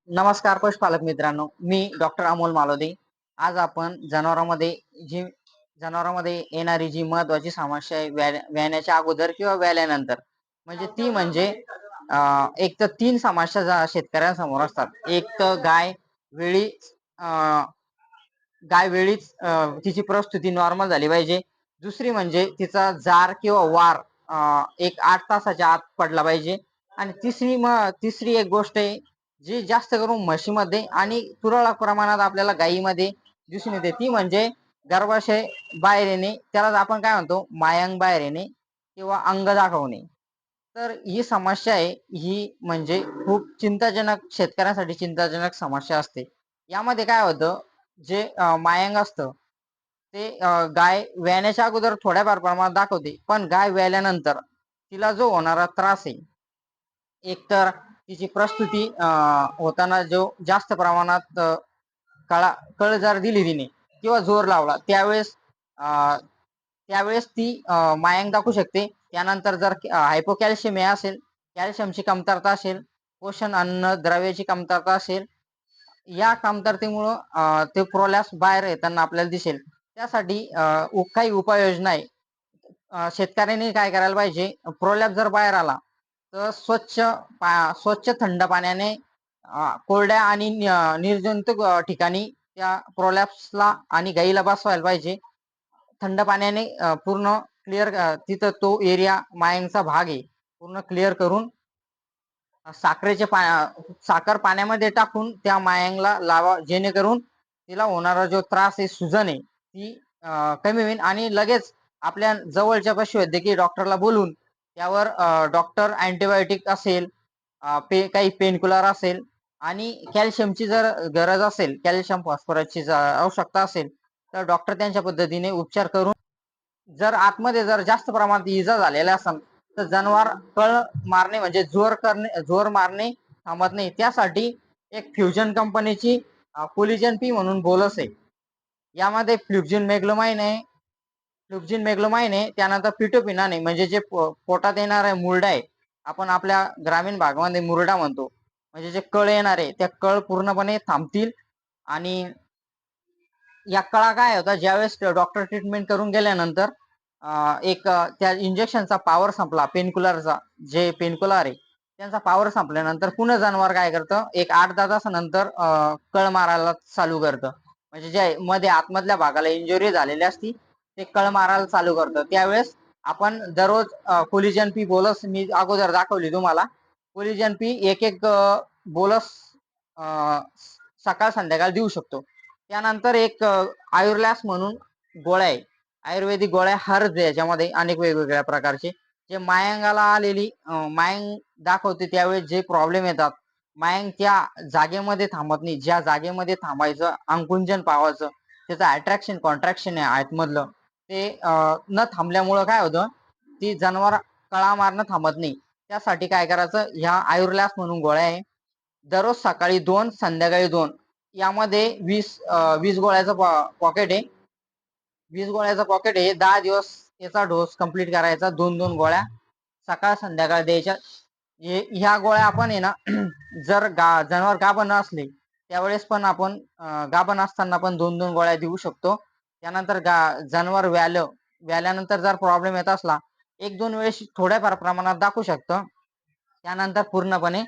नमस्कार पशुपालक मित्रांनो, मी डॉक्टर अमोल मालोदे. आज आपण जी जनावरांमध्ये येणारी जी महत्वाची समस्या आहे व्याण्याच्या अगोदर किंवा व्याल्यानंतर, म्हणजे ती म्हणजे एक तर तीन समस्या शेतकऱ्यांसमोर असतात. एक तर वेळी अ, गाय वेळीच तिची प्रस्तुती नॉर्मल झाली पाहिजे. दुसरी म्हणजे तिचा जार किंवा वार एक 8 तासाच्या आत पडला पाहिजे. आणि तिसरी एक गोष्ट आहे जी जास्त करून म्हशीमध्ये आणि तुरळक प्रमाणात आपल्याला गायीमध्ये दिसून येते, ती म्हणजे गर्भाशय बाहेर येणे, त्यालाच आपण काय म्हणतो मायांग बाहेर येणे किंवा अंग दाखवणे. तर ही समस्या आहे, ही म्हणजे खूप चिंताजनक, शेतकऱ्यांसाठी चिंताजनक समस्या असते. यामध्ये काय होतं, जे मायांग असतं ते गाय व्याण्याच्या अगोदर थोड्याफार प्रमाणात दाखवते, पण गाय व्याल्यानंतर तिला जो होणारा त्रास आहे, एकतर तिची प्रस्तुती होताना जो जास्त प्रमाणात कळ जर दिली तिने किंवा जोर लावला त्यावेळेस ती मायांग दाखवू शकते. त्यानंतर जर हायपोकॅल्शिमिया असेल, कॅल्शियमची कमतरता असेल, पोषण अन्न द्रव्याची कमतरता असेल, या कमतरतेमुळं ते प्रोलॅप्स बाहेर येताना आपल्याला दिसेल. त्यासाठी काही उपाययोजना आहे. शेतकऱ्यांनी काय करायला पाहिजे, प्रोलॅप्स जर बाहेर आला तर स्वच्छ थंड पाण्याने कोरड्या आणि निर्जंतुक ठिकाणी त्या प्रोलॅप्सला आणि गाईला बसवायला पाहिजे. थंड पाण्याने पूर्ण क्लिअर, तिथं तो एरिया मायांचा भाग आहे पूर्ण क्लिअर करून साखर पाण्यामध्ये टाकून त्या मायांगला लावा, जेणेकरून तिला होणारा जो त्रास आहे, सुजन आहे, ती कमी होईल. आणि लगेच आपल्या जवळच्या पशुवैद्यकीय डॉक्टरला बोलून त्यावर डॉक्टर अँटीबायोटिक असेल, काही पेनकिलर असेल आणि कॅल्शियमची जर गरज असेल, कॅल्शियम फॉस्फरसची आवश्यकता असेल, तर डॉक्टर त्यांच्या पद्धतीने उपचार करून, जर आतमध्ये जर जास्त प्रमाणात इजा झालेला असेल तर जनावर कळ मारणे म्हणजे जोर मारणे थांबत नाही. त्यासाठी एक फ्युजन कंपनीची कोलिजन पी म्हणून बोलस आहे. यामध्ये फ्लुक्झिन मेग्लोमाइन आहे, त्यानंतर पिटोपिनान आहे, म्हणजे जे पोटात येणार आहे मुरडा आहे, आपण आपल्या ग्रामीण भागामध्ये मुरडा म्हणतो, म्हणजे जे कळ येणार आहे त्या कळ पूर्णपणे थांबतील. आणि या कळा काय होता, ज्यावेळेस डॉक्टर ट्रीटमेंट करून गेल्यानंतर त्या इंजेक्शनचा पॉवर संपला, पेनकिलरचा जे पेनकिलर आहे त्यांचा पॉवर संपल्यानंतर पुन्हा जनावर काय करतं, एक 8-10 तासानंतर कळ मारायला चालू करतं. म्हणजे जे मध्ये आतमधल्या भागाला इंजुरी झालेली असती ते कळ मारायला चालू करतं. त्यावेळेस आपण दररोज कोलिजन पी बोलस, मी अगोदर दाखवली तुम्हाला, कोलिजन पी एक बोलस सकाळ संध्याकाळ देऊ शकतो. त्यानंतर एक आयुर्लॅस म्हणून गोळ्या आहे, आयुर्वेदिक गोळ्या हर्ज, याच्यामध्ये अनेक वेगवेगळ्या प्रकारचे, जे मायांगाला आलेली मायांग दाखवते त्यावेळेस जे प्रॉब्लेम येतात, मायांग त्या जागेमध्ये थांबत नाही, ज्या जागेमध्ये थांबायचं, अंकुंजन पावायचं, त्याचं अट्रॅक्शन कॉन्ट्रॅक्शन आहे आतमधलं, ते न थांबल्यामुळं काय होतं, ती जनावर कळा मारणं थांबत नाही. त्यासाठी काय करायचं, ह्या आयुर्लॅस म्हणून गोळ्या आहे, दररोज सकाळी 2 संध्याकाळी 2, यामध्ये 20 गोळ्याचं पॉकेट आहे. 20 गोळ्याचं पॉकेट आहे. 10 दिवस याचा डोस कंप्लीट करायचा, 2-2 गोळ्या सकाळ संध्याकाळ द्यायच्या. ह्या गोळ्या आपण आहे ना जर जनावर गाभण असले त्यावेळेस पण आपण गाभण असताना पण 2-2 गोळ्या देऊ शकतो. त्यानंतर जनावर व्याल्यानंतर जर प्रॉब्लेम येत असला, 1-2 वेळेस थोड्याफार प्रमाणात दाखवू शकतं, त्यानंतर पूर्णपणे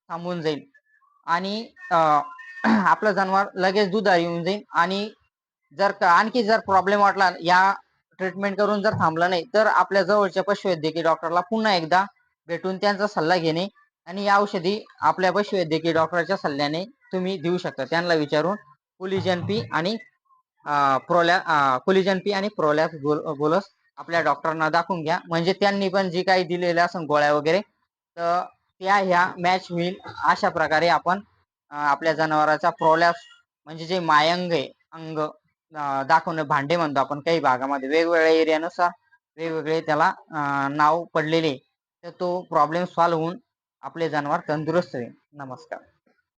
थांबून जाईल. आणि आपलं जनावर लगेच दुधाळी येऊन जाईल. आणि आणखी जर प्रॉब्लेम वाटला, या ट्रीटमेंट करून जर थांबला नाही, तर आपल्या जवळच्या पशुवैद्यकीय डॉक्टरला पुन्हा एकदा भेटून त्यांचा सल्ला घेणे, आणि या औषधी आपल्या पशुवैद्यकीय डॉक्टरच्या सल्ल्याने तुम्ही देऊ शकता. त्यांना विचारून कोलिजन पी आणि प्रोलॅप्स बोलस आपल्या डॉक्टरांना दाखवून घ्या, म्हणजे त्यांनी पण जी काही दिलेल्या असेल गोळ्या वगैरे, तर त्या ह्या मॅच होईल. अशा प्रकारे आपण आपल्या जनावराचा प्रोलॅप्स, म्हणजे जे मायंग आहे अंग दाखवणं, भांडे म्हणतो आपण काही भागामध्ये, वेगवेगळ्या एरियानुसार वेगवेगळे त्याला नाव पडलेले, तर तो प्रॉब्लेम सॉल्व्ह होऊन आपले जनावर तंदुरुस्त होईल. नमस्कार.